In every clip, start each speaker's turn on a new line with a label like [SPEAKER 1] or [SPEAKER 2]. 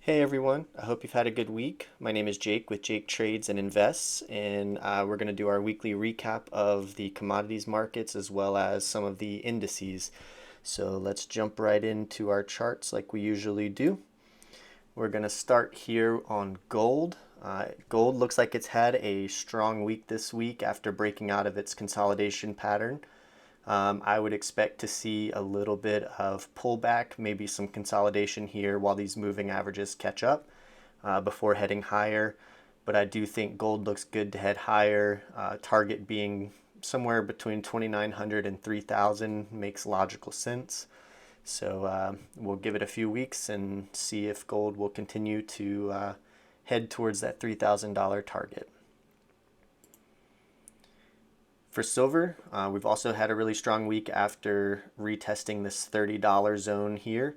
[SPEAKER 1] Hey everyone, I hope you've had a good week. My name is Jake with Jake Trades and Invests, and we're going to do our weekly recap of the commodities markets as well as some of the indices. So let's jump right into our charts like we usually do. We're going to start here on gold. Gold looks like it's had a strong week this week after breaking out of its consolidation pattern. I would expect to see a little bit of pullback, maybe some consolidation here while these moving averages catch up before heading higher. But I do think gold looks good to head higher. Target being somewhere between 2,900 and 3,000 makes logical sense. So we'll give it a few weeks and see if gold will continue to head towards that $3,000 target. For silver, we've also had a really strong week after retesting this $30 zone here.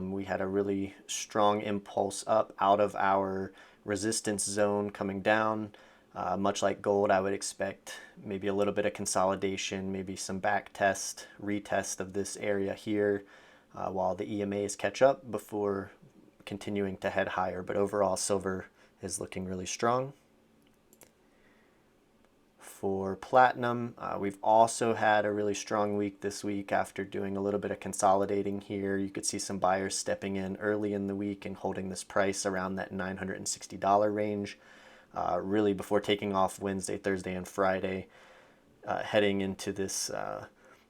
[SPEAKER 1] We had a really strong impulse up out of our resistance zone coming down. Much like gold, I would expect maybe a little bit of consolidation, maybe some back test, retest of this area here while the EMAs catch up before continuing to head higher. But overall, silver is looking really strong. For platinum, we've also had a really strong week this week after doing a little bit of consolidating here. You could see some buyers stepping in early in the week and holding this price around that $960 range, really before taking off Wednesday, Thursday, and Friday, heading into this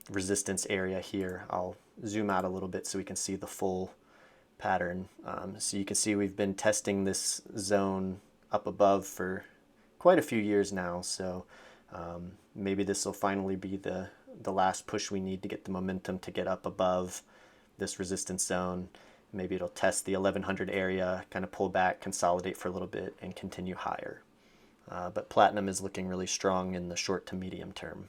[SPEAKER 1] resistance area here. I'll zoom out a little bit so we can see the full pattern. So you can see we've been testing this zone up above for quite a few years now. So maybe this will finally be the last push we need to get the momentum to get up above this resistance zone. Maybe it'll test the 1100 area, kind of pull back, consolidate for a little bit, and continue higher. But platinum is looking really strong in the short to medium term.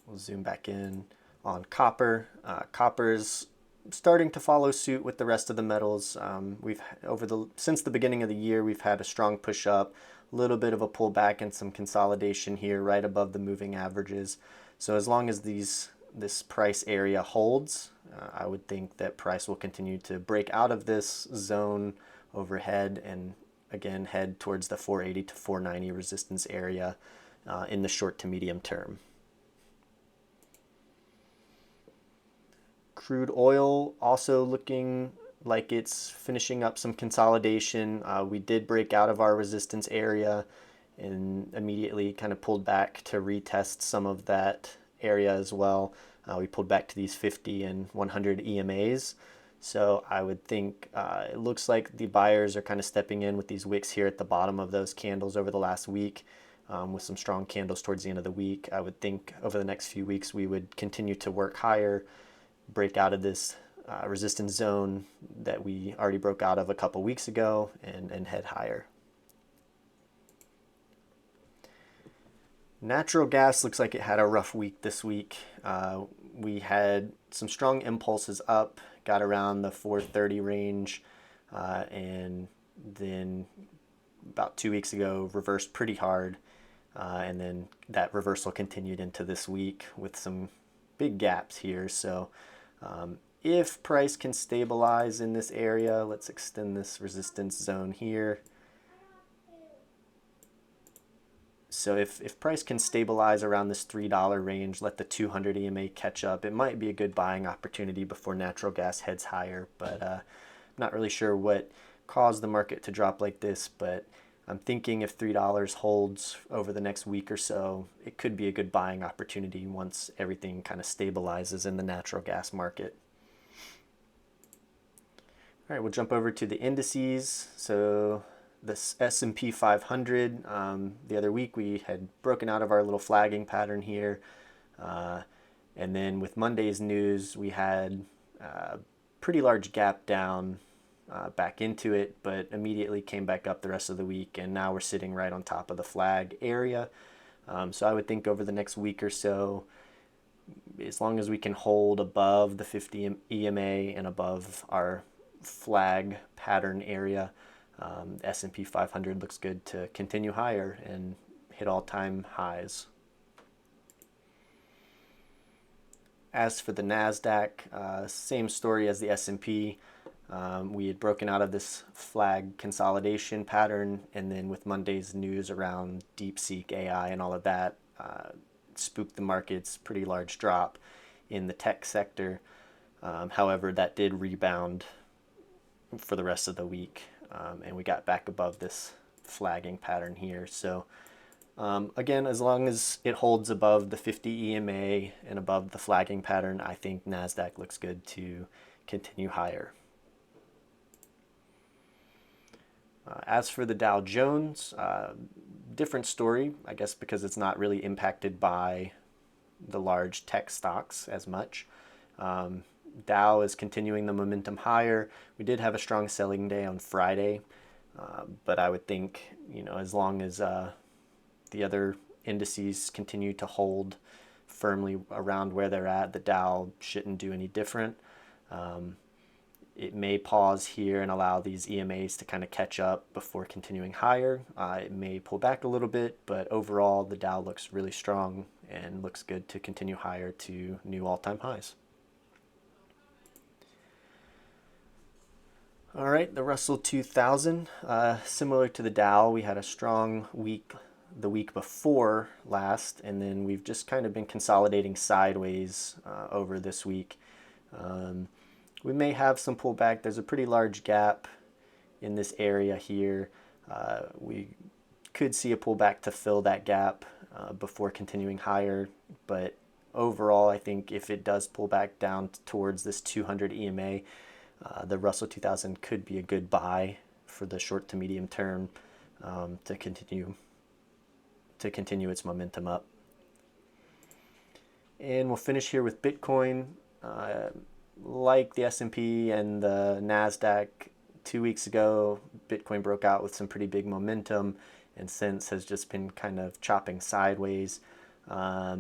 [SPEAKER 1] We'll zoom back in on copper. Copper's starting to follow suit with the rest of the metals. Since the beginning of the year, we've had a strong push up, a little bit of a pullback and some consolidation here right above the moving averages. So as long as this price area holds, I would think that price will continue to break out of this zone overhead and again head towards the 480 to 490 resistance area in the short to medium term. Crude oil also looking like it's finishing up some consolidation. We did break out of our resistance area and immediately kind of pulled back to retest some of that area as well. We pulled back to these 50 and 100 EMAs. So I would think it looks like the buyers are kind of stepping in with these wicks here at the bottom of those candles over the last week. With some strong candles towards the end of the week. I would think over the next few weeks we would continue to work higher, break out of this resistance zone that we already broke out of a couple weeks ago and head higher. Natural gas looks like it had a rough week this week. We had some strong impulses up, got around the 430 range, and then about 2 weeks ago reversed pretty hard. And then that reversal continued into this week with some big gaps here. So if price can stabilize in this area, let's extend this resistance zone here. So if price can stabilize around this $3 range, let the 200 EMA catch up, it might be a good buying opportunity before natural gas heads higher. But I'm not really sure what caused the market to drop like this, but I'm thinking if $3 holds over the next week or so, it could be a good buying opportunity once everything kind of stabilizes in the natural gas market. All right, we'll jump over to the indices. So this S&P 500, the other week we had broken out of our little flagging pattern here. And then with Monday's news, we had a pretty large gap down back into it, but immediately came back up the rest of the week. And now we're sitting right on top of the flag area. So I would think over the next week or so, as long as we can hold above the 50 EMA and above our flag pattern area, S&P 500 looks good to continue higher and hit all-time highs. As for the Nasdaq, same story as the S&P. We had broken out of this flag consolidation pattern, and then with Monday's news around DeepSeek AI and all of that, spooked the markets. Pretty large drop in the tech sector. However, that did rebound for the rest of the week, and we got back above this flagging pattern here. So again, as long as it holds above the 50 EMA and above the flagging pattern, I think Nasdaq looks good to continue higher. As for the Dow Jones, different story, I guess, because it's not really impacted by the large tech stocks as much. Dow is continuing the momentum higher. We did have a strong selling day on Friday, but I would think, as long as the other indices continue to hold firmly around where they're at, the Dow shouldn't do any different. It may pause here and allow these EMAs to kind of catch up before continuing higher. It may pull back a little bit, but overall the Dow looks really strong and looks good to continue higher to new all-time highs. All right, the Russell 2000, similar to the Dow, we had a strong week the week before last, and then we've just kind of been consolidating sideways over this week. We may have some pullback. There's a pretty large gap in this area here. We could see a pullback to fill that gap before continuing higher, but overall, I think if it does pull back down towards this 200 EMA, the Russell 2000 could be a good buy for the short to medium term to continue its momentum up. And we'll finish here with Bitcoin. Like the S&P and the Nasdaq 2 weeks ago, Bitcoin broke out with some pretty big momentum, and since has just been kind of chopping sideways. I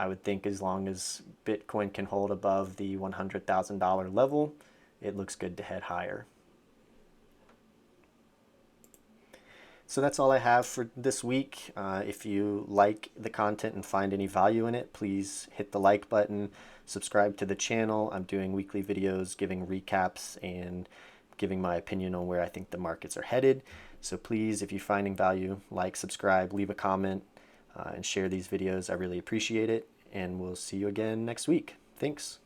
[SPEAKER 1] would think as long as Bitcoin can hold above the $100,000 level, it looks good to head higher. So that's all I have for this week. If you like the content and find any value in it, please hit the like button, subscribe to the channel. I'm doing weekly videos giving recaps and giving my opinion on where I think the markets are headed. So please, if you're finding value, like, subscribe, leave a comment, and share these videos. I really appreciate it, and we'll see you again next week. Thanks.